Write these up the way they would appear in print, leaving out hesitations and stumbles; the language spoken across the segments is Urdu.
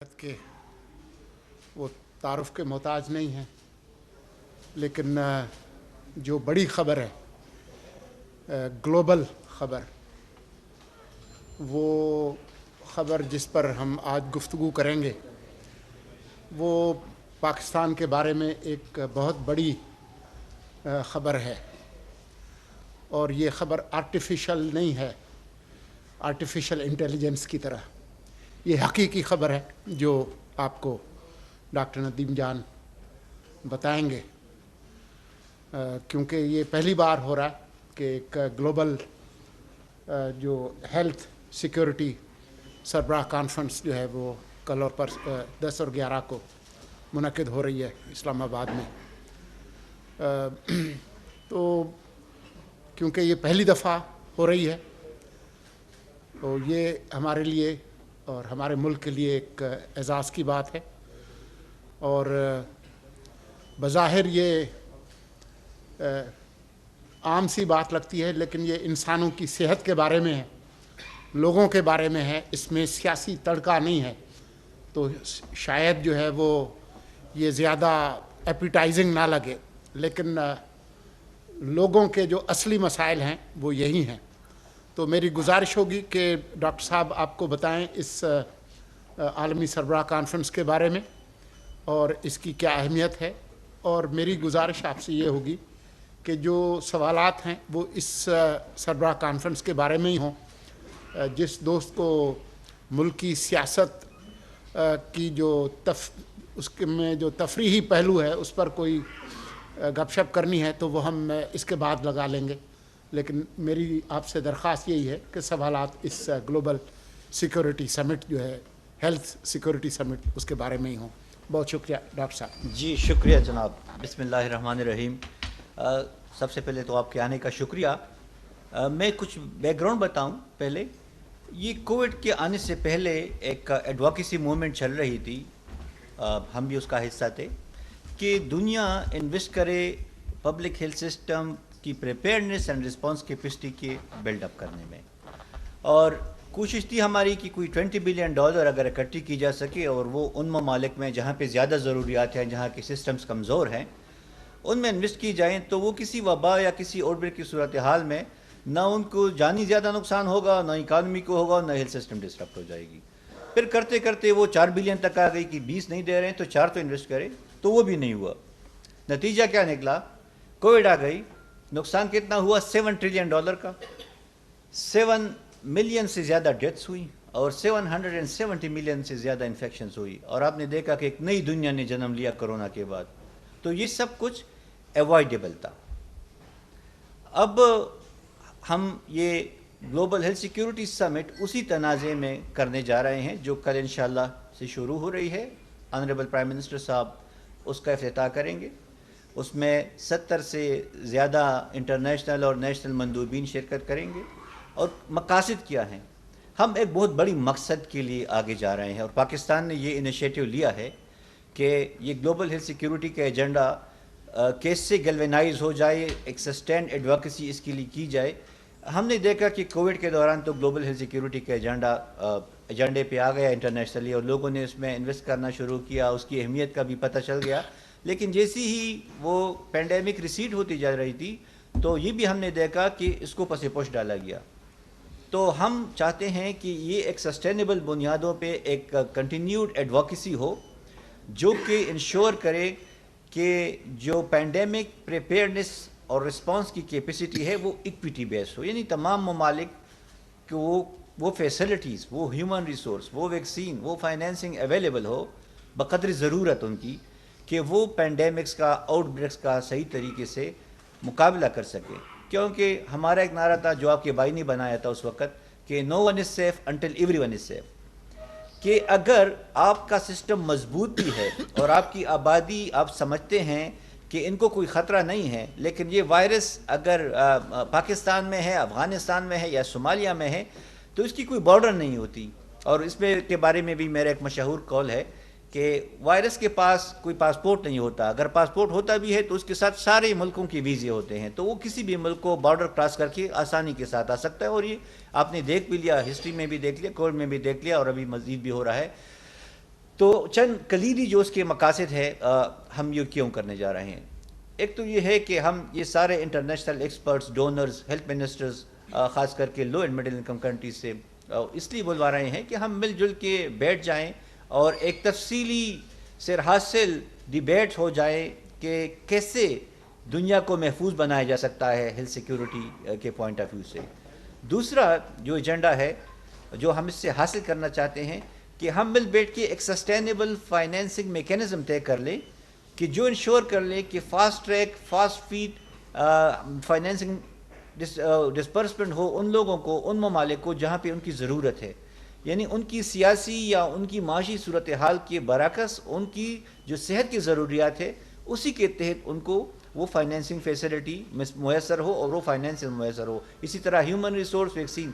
کہ وہ تعارف کے محتاج نہیں ہیں، لیکن جو بڑی خبر ہے، گلوبل خبر، وہ خبر جس پر ہم آج گفتگو کریں گے وہ پاکستان کے بارے میں ایک بہت بڑی خبر ہے، اور یہ خبر آرٹیفیشل نہیں ہے، آرٹیفیشل انٹیلیجنس کی طرح۔ یہ حقیقی خبر ہے جو آپ کو ڈاکٹر ندیم جان بتائیں گے، کیونکہ یہ پہلی بار ہو رہا ہے کہ ایک گلوبل جو ہیلتھ سیکیورٹی سربراہ کانفرنس جو ہے وہ کل اور 10 اور 11 کو منعقد ہو رہی ہے اسلام آباد میں۔ تو کیونکہ یہ پہلی دفعہ ہو رہی ہے تو یہ ہمارے لیے اور ہمارے ملک کے لیے ایک اعزاز کی بات ہے، اور بظاہر یہ عام سی بات لگتی ہے، لیکن یہ انسانوں کی صحت کے بارے میں ہے، لوگوں کے بارے میں ہے، اس میں سیاسی تڑکا نہیں ہے، تو شاید جو ہے وہ یہ زیادہ ایپیٹائزنگ نہ لگے، لیکن لوگوں کے جو اصلی مسائل ہیں وہ یہی ہیں۔ تو میری گزارش ہوگی کہ ڈاکٹر صاحب آپ کو بتائیں اس عالمی سربراہ کانفرنس کے بارے میں اور اس کی کیا اہمیت ہے، اور میری گزارش آپ سے یہ ہوگی کہ جو سوالات ہیں وہ اس سربراہ کانفرنس کے بارے میں ہی ہوں۔ جس دوست کو ملکی سیاست کی جو اس میں جو تفریحی پہلو ہے اس پر کوئی گپ شپ کرنی ہے تو وہ ہم اس کے بعد لگا لیں گے، لیکن میری آپ سے درخواست یہی ہے کہ سوالات اس گلوبل سیکورٹی سمٹ جو ہے، ہیلتھ سیکورٹی سمٹ، اس کے بارے میں ہی ہوں۔ بہت شکریہ ڈاکٹر صاحب۔ جی شکریہ جناب۔ بسم اللہ الرحمن الرحیم۔ سب سے پہلے تو آپ کے آنے کا شکریہ۔ میں کچھ بیک گراؤنڈ بتاؤں پہلے۔ یہ کووڈ کے آنے سے پہلے ایک ایڈوکیسی موومنٹ چل رہی تھی، ہم بھی اس کا حصہ تھے، کہ دنیا انویسٹ کرے پبلک ہیلتھ سسٹم کی پریپیئرنیس اینڈ رسپانس کیپیسٹی کے بلڈ اپ کرنے میں، اور کوشش تھی ہماری کہ کوئی $20 بلین اگر اکٹھی کی جا سکے، اور وہ ان ممالک میں جہاں پہ زیادہ ضروریات ہیں، جہاں کے سسٹمز کمزور ہیں، ان میں انویسٹ کی جائیں، تو وہ کسی وبا یا کسی آؤٹ بریک کی صورتحال میں نہ ان کو جانی زیادہ نقصان ہوگا، نہ اکانومی کو ہوگا، نہ ہیلتھ سسٹم ڈسٹرپٹ ہو جائے گی۔ پھر کرتے کرتے وہ 4 بلین تک آ گئی کہ 20 نہیں دے رہے ہیں تو 4 تو انویسٹ کرے، تو وہ بھی نہیں ہوا۔ نتیجہ کیا نکلا؟ کووڈ آ گئی، نقصان کتنا ہوا؟ $7 ٹریلین کا، 7 ملین سے زیادہ ڈیتھس ہوئی، اور 770 ملین سے زیادہ انفیکشنز ہوئی، اور آپ نے دیکھا کہ ایک نئی دنیا نے جنم لیا کرونا کے بعد۔ تو یہ سب کچھ ایوائڈیبل تھا۔ اب ہم یہ گلوبل ہیلتھ سیکیورٹی سمٹ اسی تنازع میں کرنے جا رہے ہیں جو کل انشاءاللہ سے شروع ہو رہی ہے۔ آنریبل پرائم منسٹر صاحب اس کا افتتاح کریں گے۔ اس میں 70 سے زیادہ انٹرنیشنل اور نیشنل مندوبین شرکت کریں گے۔ اور مقاصد کیا ہیں؟ ہم ایک بہت بڑی مقصد کے لیے آگے جا رہے ہیں، اور پاکستان نے یہ انیشیٹو لیا ہے کہ یہ گلوبل ہیلتھ سیکیورٹی کا ایجنڈا کیسے گیلوینائز ہو جائے، ایک سسٹینڈ ایڈوکیسی اس کے لیے کی جائے۔ ہم نے دیکھا کہ کووڈ کے دوران تو گلوبل ہیلتھ سیکیورٹی کا ایجنڈے پہ آ گیا انٹرنیشنلی، اور لوگوں نے اس میں انویسٹ کرنا شروع کیا، اس کی اہمیت کا بھی پتہ چل گیا۔ لیکن جیسی ہی وہ پینڈیمک ریسیڈ ہوتی جا رہی تھی تو یہ بھی ہم نے دیکھا کہ اس کو پس پوش ڈالا گیا۔ تو ہم چاہتے ہیں کہ یہ ایک سسٹینیبل بنیادوں پہ ایک کنٹینیوڈ ایڈوکیسی ہو جو کہ انشور کرے کہ جو پینڈیمک پریپیئرنیس اور رسپانس کی کیپیسٹی ہے وہ ایکویٹی بیس ہو، یعنی تمام ممالک کہ وہ فیسلٹیز، وہ ہیومن ریسورس، وہ ویکسین، وہ فائنینسنگ اویلیبل ہو بقدر ضرورت ان کی، کہ وہ پینڈیمکس کا، آؤٹ بریکس کا صحیح طریقے سے مقابلہ کر سکے۔ کیونکہ ہمارا ایک نعرہ تھا جو آپ کے بھائی نے بنایا تھا اس وقت کہ no one is safe until every one is safe, کہ اگر آپ کا سسٹم مضبوط بھی ہے اور آپ کی آبادی آپ سمجھتے ہیں کہ ان کو کوئی خطرہ نہیں ہے، لیکن یہ وائرس اگر پاکستان میں ہے، افغانستان میں ہے یا صومالیہ میں ہے تو اس کی کوئی بارڈر نہیں ہوتی۔ اور اس میں کے بارے میں بھی میرا ایک مشہور قول ہے کہ وائرس کے پاس کوئی پاسپورٹ نہیں ہوتا، اگر پاسپورٹ ہوتا بھی ہے تو اس کے ساتھ سارے ملکوں کے ویزے ہوتے ہیں، تو وہ کسی بھی ملک کو بارڈر کراس کر کے آسانی کے ساتھ آ سکتا ہے، اور یہ آپ نے دیکھ بھی لیا، ہسٹری میں بھی دیکھ لیا، کووڈ میں بھی دیکھ لیا، اور ابھی مزید بھی ہو رہا ہے۔ تو چند کلیدی جو اس کے مقاصد ہے ہم یہ کیوں کرنے جا رہے ہیں. ایک تو یہ ہے کہ ہم یہ سارے international experts, donors, health ministers, خاص کر کے لو اینڈ مڈل انکم کنٹریز سے اس لیے بلوا رہے ہیں کہ ہم مل جل کے بیٹھ جائیں اور ایک تفصیلی سر حاصل ڈیبیٹ ہو جائے کہ کیسے دنیا کو محفوظ بنایا جا سکتا ہے ہیلتھ سیکیورٹی کے پوائنٹ آف ویو سے. دوسرا جو ایجنڈا ہے جو ہم اس سے حاصل کرنا چاہتے ہیں کہ ہم مل بیٹھ کے ایک سسٹینیبل فائنینسنگ میکینزم طے کر لیں کہ جو انشور کر لیں کہ fast track, fast fat financing disbursement ہو ان لوگوں کو، ان ممالک کو جہاں پہ ان کی ضرورت ہے. یعنی ان کی سیاسی یا ان کی معاشی صورتحال کے برعکس ان کی جو صحت کی ضروریات ہے اسی کے تحت ان کو وہ فائنینسنگ فیسلٹی میسر ہو اور وہ فائنینسنگ میسر ہو. اسی طرح ہیومن ریسورس ویکسین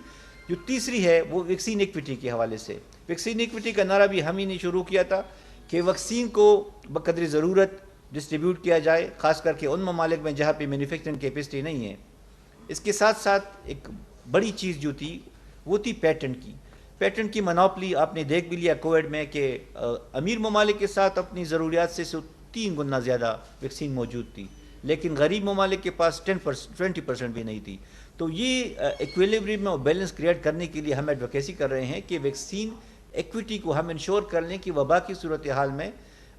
جو تیسری ہے وہ ویکسین ایکویٹی کے حوالے سے. ویکسین ایکویٹی کا نعرہ بھی ہم ہی نے شروع کیا تھا کہ ویکسین کو بقدر ضرورت ڈسٹریبیوٹ کیا جائے، خاص کر کے ان ممالک میں جہاں پہ مینوفیکچرنگ کیپیسٹی نہیں ہے. اس کے ساتھ ساتھ ایک بڑی چیز جو تھی وہ تھی پیٹنٹ کی منوپلی. آپ نے دیکھ بھی لیا کووڈ میں کہ امیر ممالک کے ساتھ اپنی ضروریات سے 3 گنا زیادہ ویکسین موجود تھی، لیکن غریب ممالک کے پاس 20% بھی نہیں تھی. تو یہ ایکویلیبریم اور بیلنس کریٹ کرنے کے لیے ہم ایڈوکیسی کر رہے ہیں کہ ویکسین ایکویٹی کو ہم انشور کر لیں کہ وبا کی صورتحال میں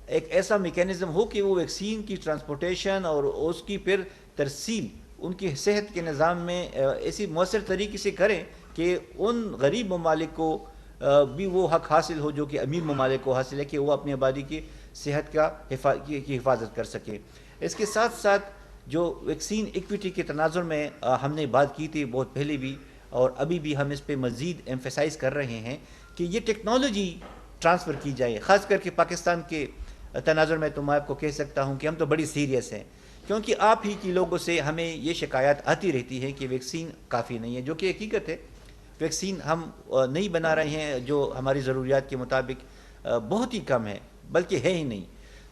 ایک ایسا میکینزم ہو کہ وہ ویکسین کی ٹرانسپورٹیشن اور اس کی پھر ترسیل ان کی صحت کے نظام میں ایسی مؤثر طریقے سے کریں کہ ان غریب ممالک کو بھی وہ حق حاصل ہو جو کہ امیر ممالک کو حاصل ہے کہ وہ اپنی آبادی کی صحت کی حفاظت کر سکیں. اس کے ساتھ ساتھ جو ویکسین ایکویٹی کے تناظر میں ہم نے بات کی تھی بہت پہلے بھی اور ابھی بھی ہم اس پہ مزید ایمفیسائز کر رہے ہیں کہ یہ ٹیکنالوجی ٹرانسفر کی جائے. خاص کر کے پاکستان کے تناظر میں تو میں آپ کو کہہ سکتا ہوں کہ ہم تو بڑی سیریس ہیں، کیونکہ آپ ہی کی لوگوں سے ہمیں یہ شکایات آتی رہتی ہے کہ ویکسین کافی نہیں ہے، جو کہ حقیقت ہے. ویکسین ہم نہیں بنا رہے ہیں جو ہماری ضروریات کے مطابق، بہت ہی کم ہے بلکہ ہے ہی نہیں.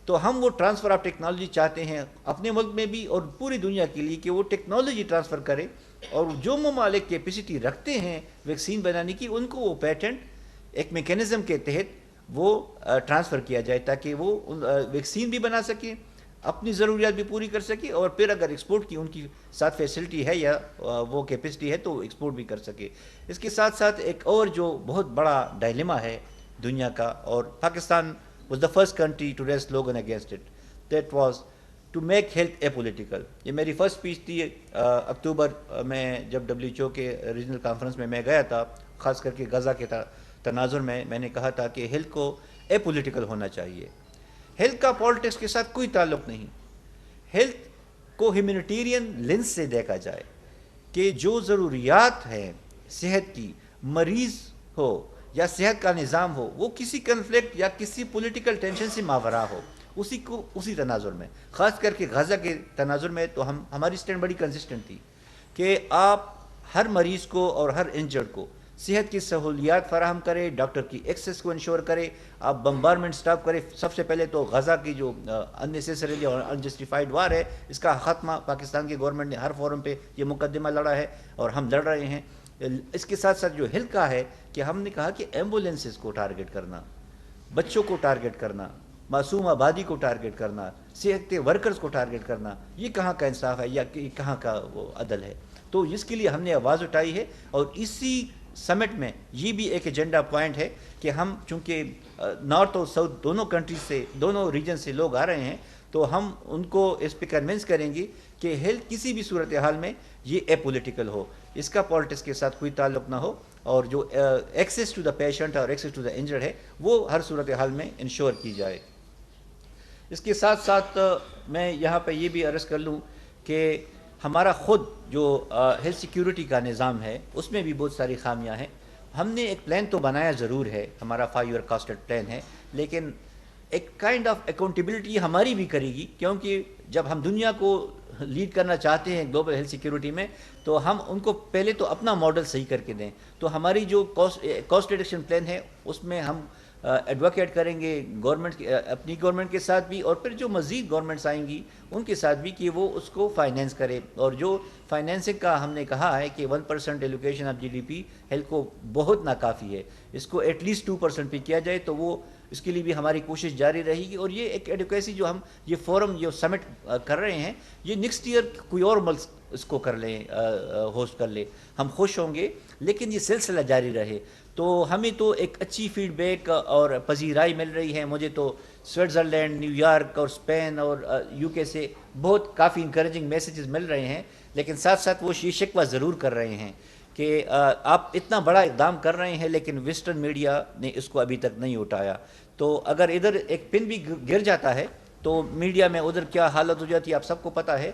تو ہم وہ ٹرانسفر آف ٹیکنالوجی چاہتے ہیں اپنے ملک میں بھی اور پوری دنیا کے لیے کہ وہ ٹیکنالوجی ٹرانسفر کرے اور جو ممالک کیپیسٹی رکھتے ہیں ویکسین بنانے کی ان کو وہ پیٹنٹ ایک میکینزم کے تحت وہ ٹرانسفر کیا جائے تاکہ وہ ویکسین بھی بنا سکیں، اپنی ضروریات بھی پوری کر سکے اور پھر اگر ایکسپورٹ کی ان کی ساتھ فیسلٹی ہے یا وہ کیپیسٹی ہے تو ایکسپورٹ بھی کر سکے. اس کے ساتھ ساتھ ایک اور جو بہت بڑا ڈائلیما ہے دنیا کا، اور Pakistan was the first country to raise slogan against it, that was to make health apolitical. یہ میری فرسٹ اسپیچ تھی اکتوبر میں جب WHO کے ریجنل کانفرنس میں گیا تھا، خاص کر کے غزہ کے تناظر میں نے کہا تھا کہ ہیلتھ کو اے پولیٹیکل ہونا چاہیے. ہیلتھ کا پالیٹکس کے ساتھ کوئی تعلق نہیں. ہیلتھ کو ہیومینیٹیرین لینس سے دیکھا جائے کہ جو ضروریات ہیں صحت کی، مریض ہو یا صحت کا نظام ہو، وہ کسی کنفلکٹ یا کسی پولیٹیکل ٹینشن سے ماورا ہو، اسی تناظر میں خاص کر کے غزہ کے تناظر میں تو ہماری سٹینڈ بڑی کنسسٹنٹ تھی کہ آپ ہر مریض کو اور ہر انجرڈ کو صحت کی سہولیات فراہم کرے، ڈاکٹر کی ایکسیس کو انشور کرے، آپ بمبارمنٹ سٹاپ کرے. سب سے پہلے تو غزہ کی جو اننیسیسریلی اور انجسٹیفائڈ وار ہے اس کا خاتمہ پاکستان کی گورنمنٹ نے ہر فورم پہ یہ مقدمہ لڑا ہے اور ہم لڑ رہے ہیں. اس کے ساتھ ساتھ جو ہیلتھ کا ہے کہ ہم نے کہا کہ ایمبولینسز کو ٹارگٹ کرنا، بچوں کو ٹارگٹ کرنا، معصوم آبادی کو ٹارگٹ کرنا، صحت کے ورکرز کو ٹارگٹ کرنا، یہ کہاں کا انصاف ہے یا کہاں کا وہ عدل ہے. تو اس کے لیے ہم نے آواز اٹھائی ہے اور اسی سمٹ میں یہ بھی ایک ایجنڈا پوائنٹ ہے کہ ہم چونکہ نارتھ اور ساؤتھ دونوں کنٹریز سے، دونوں ریجن سے لوگ آ رہے ہیں تو ہم ان کو اس پہ کنونس کریں گے کہ ہیلتھ کسی بھی صورتحال میں یہ اے پولیٹیکل ہو، اس کا پالیٹکس کے ساتھ کوئی تعلق نہ ہو، اور جو ایکسیس ٹو دا پیشنٹ اور ایکسیس ٹو دا انجرڈ ہے وہ ہر صورتحال میں انشور کی جائے. اس کے ساتھ ساتھ میں یہاں پہ یہ بھی عرض کر لوں کہ ہمارا خود جو ہیلتھ سیکیورٹی کا نظام ہے اس میں بھی بہت ساری خامیاں ہیں. ہم نے ایک پلان تو بنایا ضرور ہے، ہمارا 5 ایئر کاسٹڈ پلان ہے، لیکن ایک کائنڈ آف اکاؤنٹیبلٹی ہماری بھی کرے گی، کیونکہ جب ہم دنیا کو لیڈ کرنا چاہتے ہیں گلوبل ہیلتھ سیکیورٹی میں تو ہم ان کو پہلے تو اپنا ماڈل صحیح کر کے دیں. تو ہماری جو کاسٹ ریڈکشن پلان ہے اس میں ہم ایڈوکیٹ کریں گے گورنمنٹ اپنی گورنمنٹ کے ساتھ بھی اور پھر جو مزید گورنمنٹس آئیں گی ان کے ساتھ بھی کہ وہ اس کو فائنینس کرے. اور جو فائنینسنگ کا ہم نے کہا ہے کہ 1% ایلوکیشن آف GDP ہیلتھ کو بہت ناکافی ہے، اس کو ایٹ لیسٹ 2% پہ کیا جائے تو وہ اس کے لیے بھی ہماری کوشش جاری رہے گی. اور یہ ایک ایڈوکیسی جو ہم یہ فورم جو سمٹ کر رہے ہیں یہ نیکسٹ ایئر کوئی اور ملک اس کو کر لیں ہوسٹ کر لے, ہم خوش ہوں گے, لیکن یہ سلسلہ جاری رہے. تو ہمیں تو ایک اچھی فیڈ بیک اور پذیرائی مل رہی ہے. مجھے تو سوئٹزرلینڈ, نیو یارک اور اسپین اور یو کے سے بہت کافی انکریجنگ میسیجز مل رہے ہیں, لیکن ساتھ ساتھ وہ یہ شکوہ ضرور کر رہے ہیں کہ آپ اتنا بڑا اقدام کر رہے ہیں لیکن ویسٹرن میڈیا نے اس کو ابھی تک نہیں اٹھایا. تو اگر ادھر ایک پن بھی گر جاتا ہے تو میڈیا میں ادھر کیا حالت ہو جاتی ہے آپ سب کو پتہ ہے.